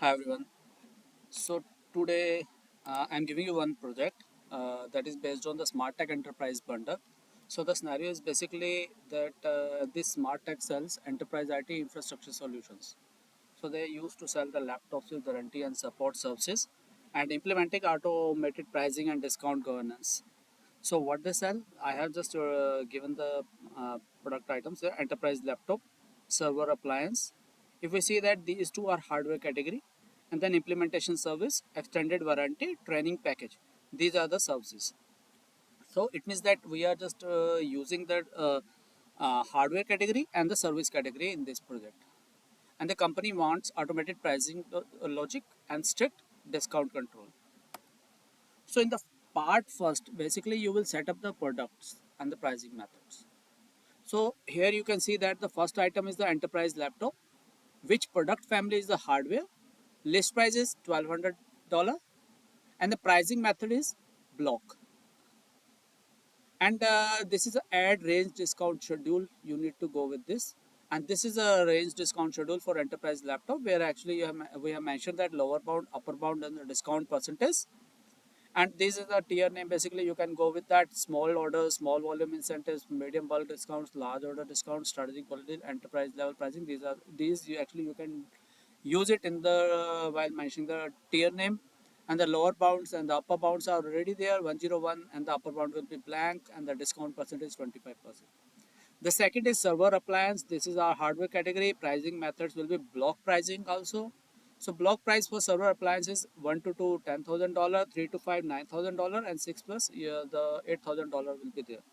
Hi everyone. So today I'm giving you one project that is based on the Smart Tech Enterprise bundle. So the scenario is basically that this Smart Tech sells enterprise IT infrastructure solutions. So they used to sell the laptops with warranty and support services and implementing automated pricing and discount governance. So what they sell, I have just given the product items, the enterprise laptop, server appliance. If we see that these two are hardware category, and then implementation service, extended warranty, training package. These are the services. So it means that we are just using the hardware category and the service category in this project. And the company wants automated pricing logic and strict discount control. So in the part first, basically you will set up the products and the pricing methods. So here you can see that the first item is the enterprise laptop, which product family is the hardware. List price is $1,200 and the pricing method is block. And this is a add range discount schedule. You need to go with this. And this is a range discount schedule for enterprise laptop where actually we have mentioned that lower bound, upper bound, and the discount percentage. And this is the tier name. Basically you can go with that: small orders, small volume incentives, medium bulk discounts, large order discounts, strategic quality, enterprise level pricing. These you can use it in the while mentioning the tier name. And the lower bounds and the upper bounds are already there: 101, and the upper bound will be blank, and the discount percentage is 25%. The second is server appliance. This is our hardware category. Pricing methods will be block pricing also. So block price for server appliances: 1 to 2 $10,000, 3 to 5 $9,000, and 6 plus, yeah, the $8,000 will be there.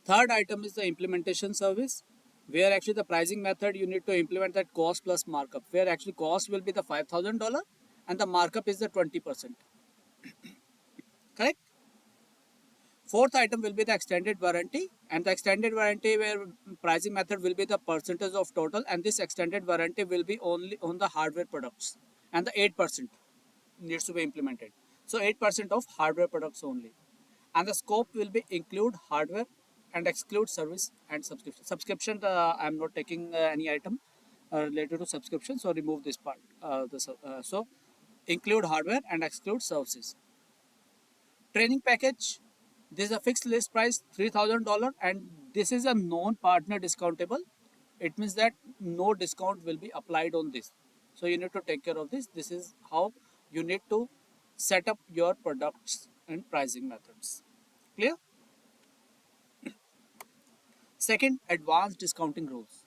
Third item is the implementation service, where actually the pricing method you need to implement that cost plus markup, where actually cost will be the $5,000 and the markup is the 20%. Correct? Fourth item will be the extended warranty, and the extended warranty where pricing method will be the percentage of total, and this extended warranty will be only on the hardware products, and the 8% needs to be implemented. So 8% of hardware products only, and the scope will be include hardware and exclude service and subscription. Subscription, I am not taking any item related to subscription, so remove this part. So include hardware and exclude services. Training package, this is a fixed list price $3,000, and this is a non-partner discountable. It means that no discount will be applied on this. So you need to take care of this. This is how you need to set up your products and pricing methods. Clear? Second, advanced discounting rules.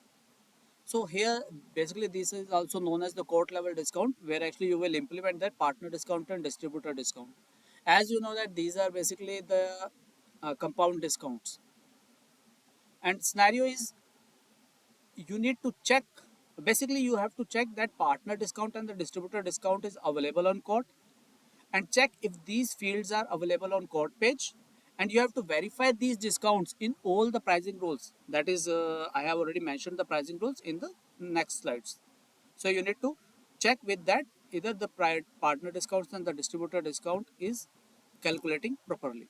So here basically this is also known as the court level discount, where actually you will implement that partner discount and distributor discount. As you know that these are basically the compound discounts. And scenario is you need to check, basically you have to check that partner discount and the distributor discount is available on court, and check if these fields are available on court page, and you have to verify these discounts in all the pricing rules. That is I have already mentioned the pricing rules in the next slides. So you need to check with that either the partner discounts and the distributor discount is calculating properly.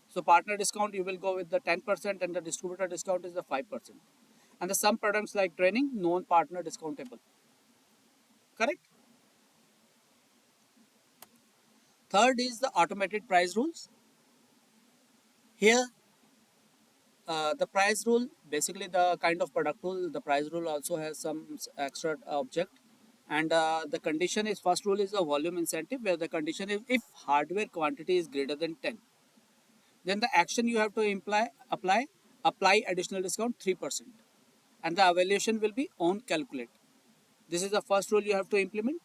So partner discount you will go with the 10%, and the distributor discount is the 5%. And the some products like training, non-partner discountable. Correct? Third is the automated price rules. Here, the price rule, basically the kind of product rule, the price rule also has some extra object. And the condition is, first rule is a volume incentive, where the condition is if hardware quantity is greater than 10. Then the action you have to apply additional discount 3. And the evaluation will be on calculate. This is the first rule you have to implement.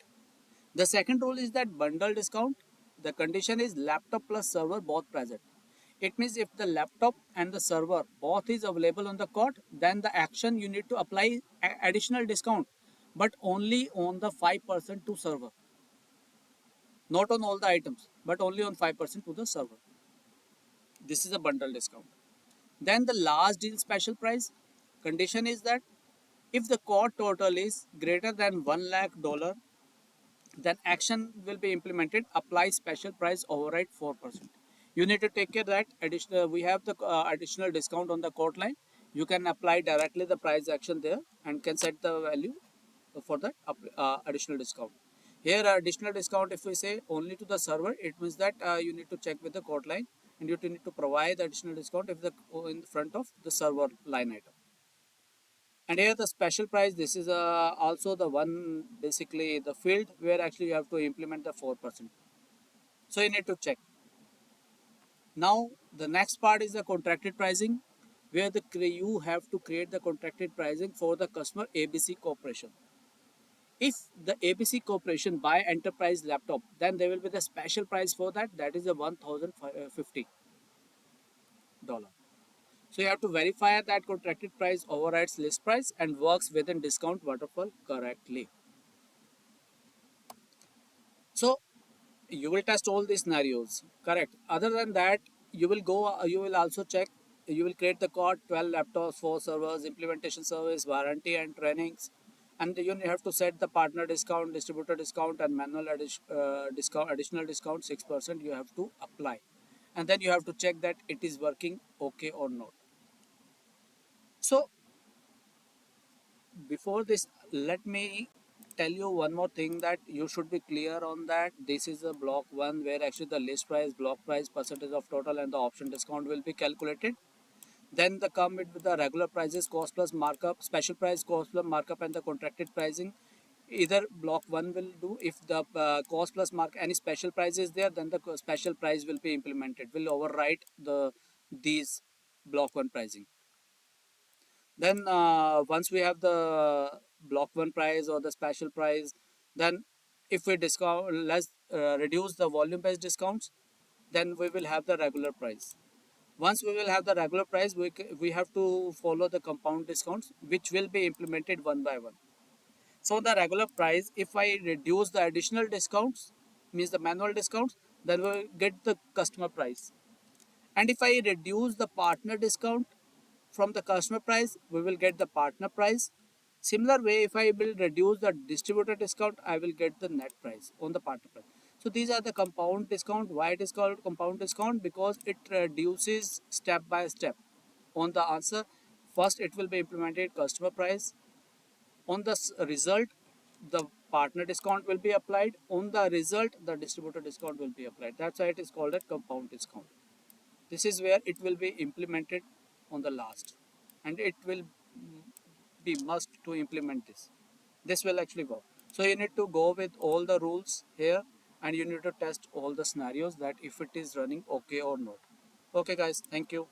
The second rule is that bundle discount. The condition is laptop plus server both present. It means if the laptop and the server both is available on the code, then the action you need to apply additional discount, but only on the 5% to server. Not on all the items, but only on 5% to the server. This is a bundle discount. Then the last deal special price. Condition is that if the core total is greater than $1 lakh, then action will be implemented: apply special price override 4%. You need to take care that additional we have the additional discount on the quote line. You can apply directly the price action there and can set the value for that additional discount. Here additional discount, if we say only to the server, it means that you need to check with the quote line and you need to provide the additional discount if the in front of the server line item. And here the special price, this is also the one, basically the field where actually you have to implement the 4%. So you need to check. Now the next part is the contracted pricing, where you have to create the contracted pricing for the customer ABC Corporation. If the ABC Corporation buy enterprise laptop, then there will be the special price for that. That is a $1,050. So you have to verify that contracted price overrides list price and works within discount waterfall correctly. So you will test all these scenarios, correct? Other than that, you will also check, you will create the code 12 laptops, 4 servers, implementation service, warranty and trainings, and you have to set the partner discount, distributor discount, and manual discount, additional discount 6% you have to apply, and then you have to check that it is working okay or not. So before this, let me tell you one more thing, that you should be clear on that this is a block 1 where actually the list price, block price, percentage of total, and the option discount will be calculated. Then the come with the regular prices, cost plus markup, special price, cost plus markup, and the contracted pricing. Either block 1 will do. If the cost plus mark any special price is there, then the special price will be implemented, will overwrite these block 1 pricing. Then once we have the block 1 price or the special price, then if we discount, let's reduce the volume based discounts, then we will have the regular price. Once we will have the regular price, we have to follow the compound discounts, which will be implemented one by one. So the regular price, if I reduce the additional discounts, means the manual discounts, then we will get the customer price. And if I reduce the partner discount from the customer price, we will get the partner price. Similar way, if I will reduce the distributor discount, I will get the net price on the partner price. So these are the compound discount. Why it is called compound discount? Because it reduces step by step on the answer. First it will be implemented customer price. On the result, the partner discount will be applied. On the result, the distributor discount will be applied. That's why it is called a compound discount. This is where it will be implemented on the last, and it will be must to implement this will actually go. So you need to go with all the rules here, and you need to test all the scenarios that if it is running okay or not. Okay guys, thank you.